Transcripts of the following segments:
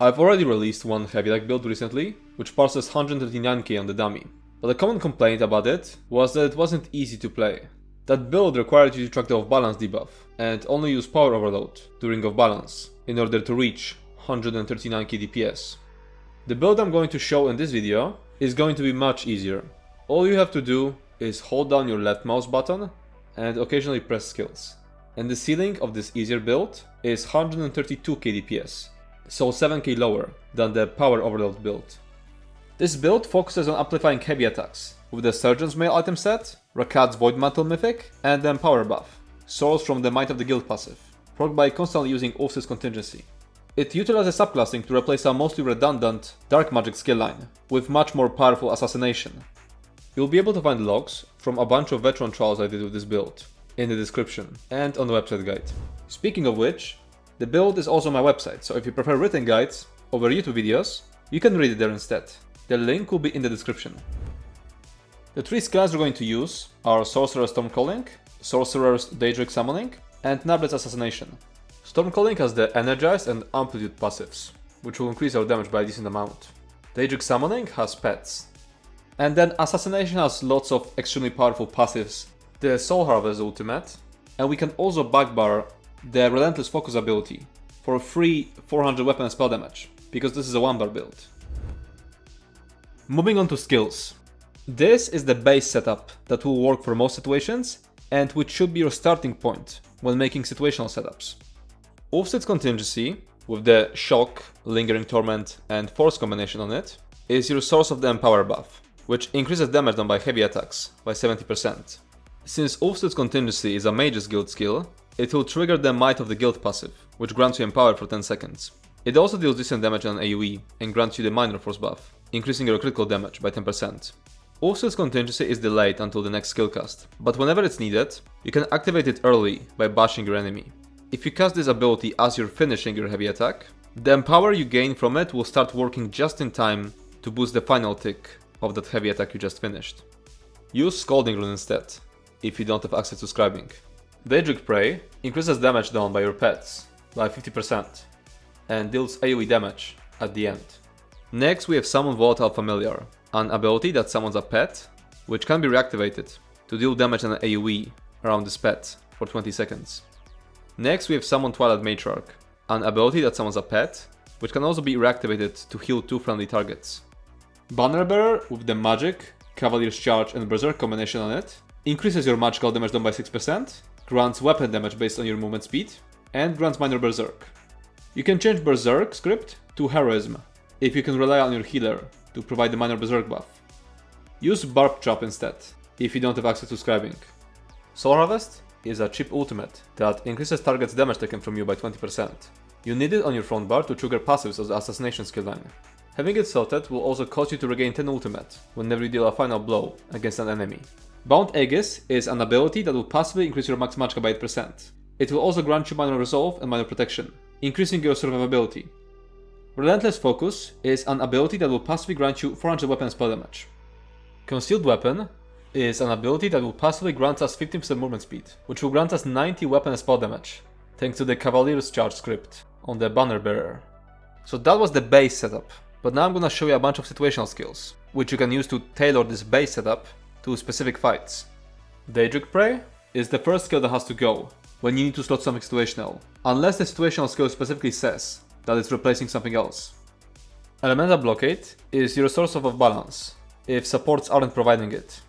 I've already released one heavy attack build recently, which parses 139k on the dummy, but a common complaint about it was that it wasn't easy to play. That build required you to track the off-balance debuff, and only use power overload during off-balance in order to reach 139k DPS. The build I'm going to show in this video is going to be much easier. All you have to do is hold down your left mouse button and occasionally press skills. And the ceiling of this easier build is 132k DPS, so 7k lower than the power overload build. This build focuses on amplifying heavy attacks, with the Surgeon's Mail item set, Rakkhat's Voidmantle Mythic, and then power buff, sourced from the Might of the Guild passive, procced by constantly using Ulfsild's Contingency. It utilizes subclassing to replace a mostly redundant dark magic skill line, with much more powerful Assassination. You'll be able to find logs from a bunch of veteran trials I did with this build in the description and on the website guide. Speaking of which, the build is also on my website, so if you prefer written guides over YouTube videos, you can read it there instead. The link will be in the description. The three skills we're going to use are Sorcerer's Stormcalling, Sorcerer's Daedric Summoning, and Nablet's Assassination. Stormcalling has the Energized and Amplitude passives, which will increase our damage by a decent amount. Daedric Summoning has pets. And then Assassination has lots of extremely powerful passives, the Soul Harvest ultimate, and we can also backbar the Relentless Focus ability for free 400 weapon and spell damage, because this is a one-bar build. Moving on to skills. This is the base setup that will work for most situations, and which should be your starting point when making situational setups. Ulfsild's Contingency, with the Shock, Lingering Torment, and Force combination on it, is your source of the Empower buff, which increases damage done by heavy attacks by 70%. Since Ulfsild's Contingency is a Mage's Guild skill, it will trigger the Might of the Guild passive, which grants you Empower for 10 seconds. It also deals decent damage on AoE and grants you the Minor Force buff, increasing your critical damage by 10%. Ulfsild's Contingency is delayed until the next skill cast, but whenever it's needed, you can activate it early by bashing your enemy. If you cast this ability as you're finishing your heavy attack, the Empower you gain from it will start working just in time to boost the final tick of that heavy attack you just finished. Use Scalding Rune instead, if you don't have access to scribing. Daedric Prey increases damage done by your pets by 50% and deals AoE damage at the end. Next we have Summon Volatile Familiar, an ability that summons a pet, which can be reactivated to deal damage and AoE around this pet for 20 seconds. Next we have Summon Twilight Matriarch, an ability that summons a pet, which can also be reactivated to heal 2 friendly targets. Bannerbearer with the Magic, Cavalier's Charge and Berserk combination on it, increases your magical damage done by 6%, grants weapon damage based on your movement speed, and grants minor Berserk. You can change Berserk script to Heroism, if you can rely on your healer to provide the minor Berserk buff. Use Barb Trap instead, if you don't have access to scribing. Soul Harvest is a cheap ultimate that increases target's damage taken from you by 20%. You need it on your front bar to trigger passives as the Assassination skill line. Having it slotted will also cause you to regain 10 ultimate whenever you deal a final blow against an enemy. Bound Aegis is an ability that will passively increase your max magicka by 8%. It will also grant you minor resolve and minor protection, increasing your survivability. Relentless Focus is an ability that will passively grant you 400 weapon spell damage. Concealed Weapon is an ability that will passively grant us 15% movement speed, which will grant us 90 weapon spell damage, thanks to the Cavalier's Charge script on the Bannerbearer. So that was the base setup, but now I'm gonna show you a bunch of situational skills, which you can use to tailor this base setup to specific fights. Daedric Prey is the first skill that has to go when you need to slot something situational, unless the situational skill specifically says that it's replacing something else. Elemental Blockade is your source of balance, if supports aren't providing it.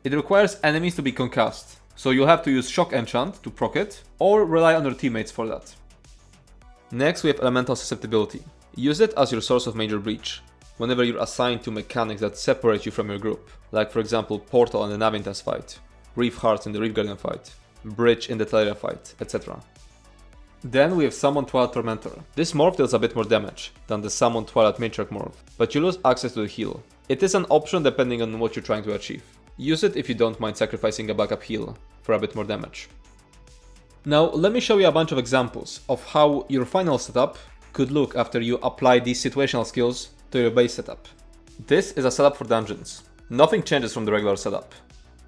It requires enemies to be concussed, so you'll have to use Shock Enchant to proc it, or rely on your teammates for that. Next we have Elemental Susceptibility. Use it as your source of major breach, whenever you're assigned to mechanics that separate you from your group, like for example Portal in the Navintas fight, Reef Hearts in the Reef Guardian fight, Bridge in the Teleria fight, etc. Then we have Summon Twilight Tormentor. This morph deals a bit more damage than the Summon Twilight Matriarch morph, but you lose access to the heal. It is an option depending on what you're trying to achieve. Use it if you don't mind sacrificing a backup heal for a bit more damage. Now let me show you a bunch of examples of how your final setup could look after you apply these situational skills to your base setup. This is a setup for dungeons. Nothing changes from the regular setup.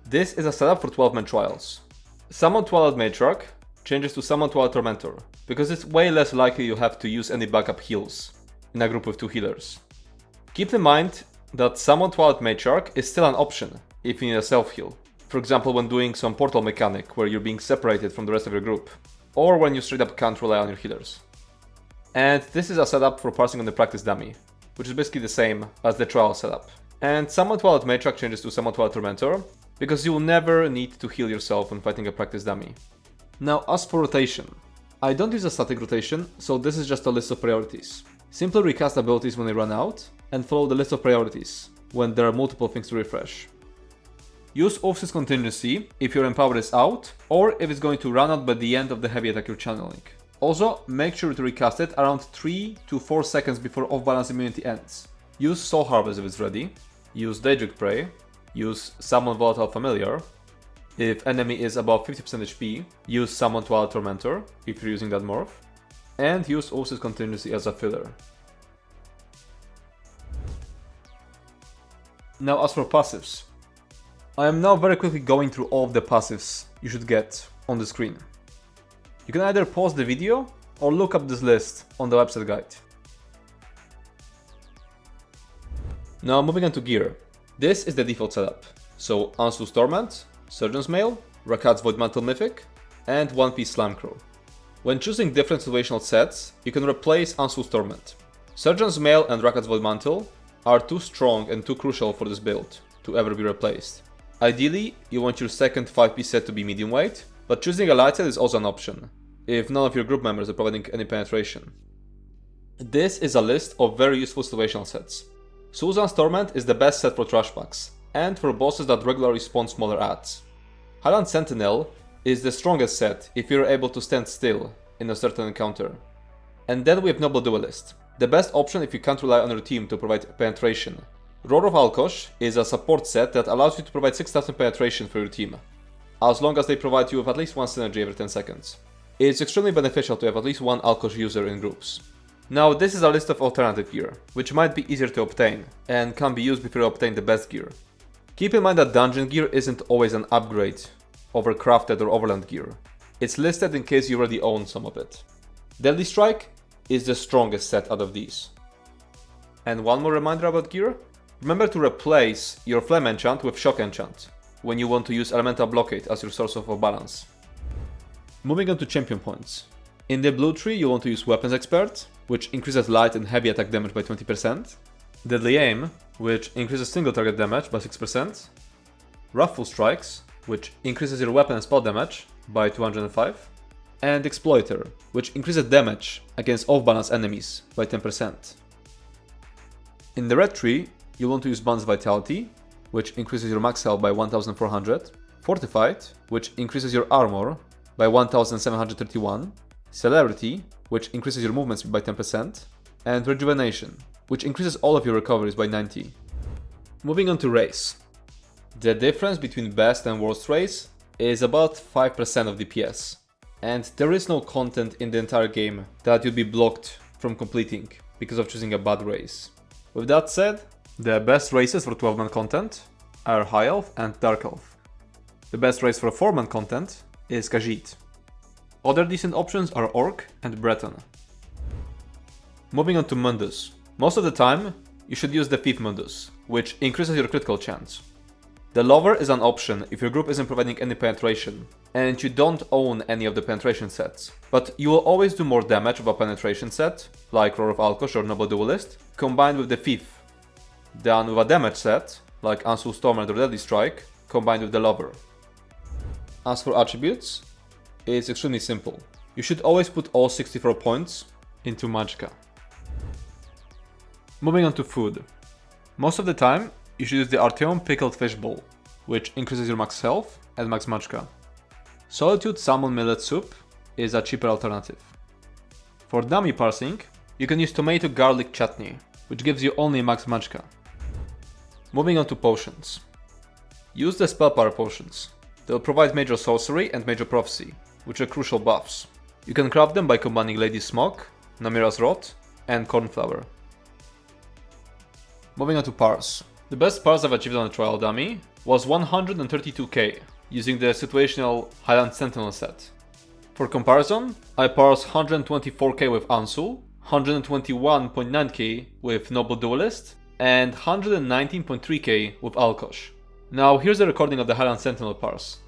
This is a setup for 12-man trials. Summon Twilight Matriarch changes to Summon Twilight Tormentor, because it's way less likely you have to use any backup heals. in a group with 2 healers. Keep in mind that Summon Twilight Matriarch is still an option if you need a self-heal. For example, when doing some portal mechanic where you're being separated from the rest of your group, or when you straight up can't rely on your healers. And this is a setup for parsing on the practice dummy, which is basically the same as the trial setup. And Summon Twilight Matriarch changes to Summon Twilight Tormentor, because you will never need to heal yourself when fighting a practice dummy. Now, as for rotation, I don't use a static rotation, so this is just a list of priorities. Simply recast abilities when they run out, and follow the list of priorities when there are multiple things to refresh. Use Ulfsild's Contingency if your Empower is out, or if it's going to run out by the end of the heavy attack you're channeling. Also, make sure to recast it around 3 to 4 seconds before off-balance immunity ends. Use Soul Harvest if it's ready, use Daedric Prey, use Summon Volatile Familiar. If enemy is above 50% HP, use Summon Twilight Tormentor if you're using that morph, and use Ulfsild's Contingency as a filler. Now as for passives. I am now very quickly going through all of the passives you should get on the screen. You can either pause the video or look up this list on the website guide. Now moving on to gear. This is the default setup. So Ansu's Torment, Surgeon's Mail, Rakkhat's Voidmantle Mythic, and One Piece Slamcrow. When choosing different situational sets, you can replace Ansu's Torment. Surgeon's Mail and Rakkhat's Voidmantle are too strong and too crucial for this build to ever be replaced. Ideally, you want your second 5-piece set to be medium weight, but choosing a light set is also an option, if none of your group members are providing any penetration. This is a list of very useful situational sets. Susan's Torment is the best set for trash packs, and for bosses that regularly spawn smaller adds. Highland Sentinel is the strongest set if you're able to stand still in a certain encounter. And then we have Noble Duelist, the best option if you can't rely on your team to provide penetration. Roar of Alkosh is a support set that allows you to provide 6000 penetration for your team, as long as they provide you with at least one synergy every 10 seconds. It's extremely beneficial to have at least one Alkosh user in groups. Now this is a list of alternative gear, which might be easier to obtain, and can be used before you obtain the best gear. Keep in mind that dungeon gear isn't always an upgrade over crafted or overland gear. It's listed in case you already own some of it. Deadly Strike is the strongest set out of these. And one more reminder about gear, remember to replace your Flame enchant with Shock enchant when you want to use Elemental Blockade as your source of balance. Moving on to champion points. In the blue tree you want to use Weapons Expert, which increases light and heavy attack damage by 20%, Deadly Aim, which increases single target damage by 6%, Wrathful Strikes, which increases your weapon and spell damage by 205, and Exploiter, which increases damage against off-balance enemies by 10%. In the red tree, you want to use Balance Vitality, which increases your max health by 1400, Fortified, which increases your armor by 1731, Celerity, which increases your movement speed by 10%, and Rejuvenation, which increases all of your recoveries by 90. Moving on to race. The difference between best and worst race is about 5% of DPS, and there is no content in the entire game that you'd be blocked from completing because of choosing a bad race. With that said, the best races for 12-man content are High Elf and Dark Elf. The best race for 4-man content is Khajiit. Other decent options are Orc and Breton. Moving on to Mundus. Most of the time, you should use the 5th Mundus, which increases your critical chance. The Lover is an option if your group isn't providing any penetration, and you don't own any of the penetration sets, but you will always do more damage with a penetration set, like Roar of Alkosh or Noble Duelist, combined with the 5th, than with a damage set, like Ansu's Torment or Deadly Strike, combined with the Lover. As for attributes, it's extremely simple. You should always put all 64 points into magicka. Moving on to food. Most of the time, you should use the Artyom Pickled Fish Bowl, which increases your max health and max magicka. Solitude Salmon Millet Soup is a cheaper alternative. For dummy parsing, you can use Tomato Garlic Chutney, which gives you only max magicka. Moving on to potions. Use the Spell Power potions. They'll provide Major Sorcery and Major Prophecy, which are crucial buffs. You can craft them by combining Lady's Smoke, Namira's Rot, and Cornflower. Moving on to Parse. The best Parse I've achieved on a trial dummy was 132k, using the situational Highland Sentinel set. For comparison, I parsed 124k with Ansu, 121.9k with Noble Duelist, and 119.3k with Alkosh. Now here's a recording of the Highland Sentinel Parse.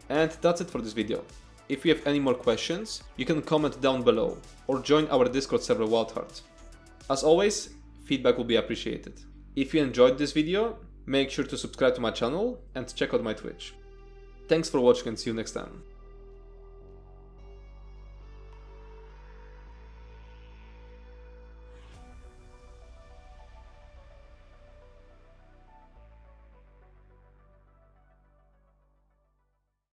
And that's it for this video. If you have any more questions, you can comment down below or join our Discord server Wildheart. As always, feedback will be appreciated. If you enjoyed this video, make sure to subscribe to my channel and check out my Twitch. Thanks for watching and see you next time.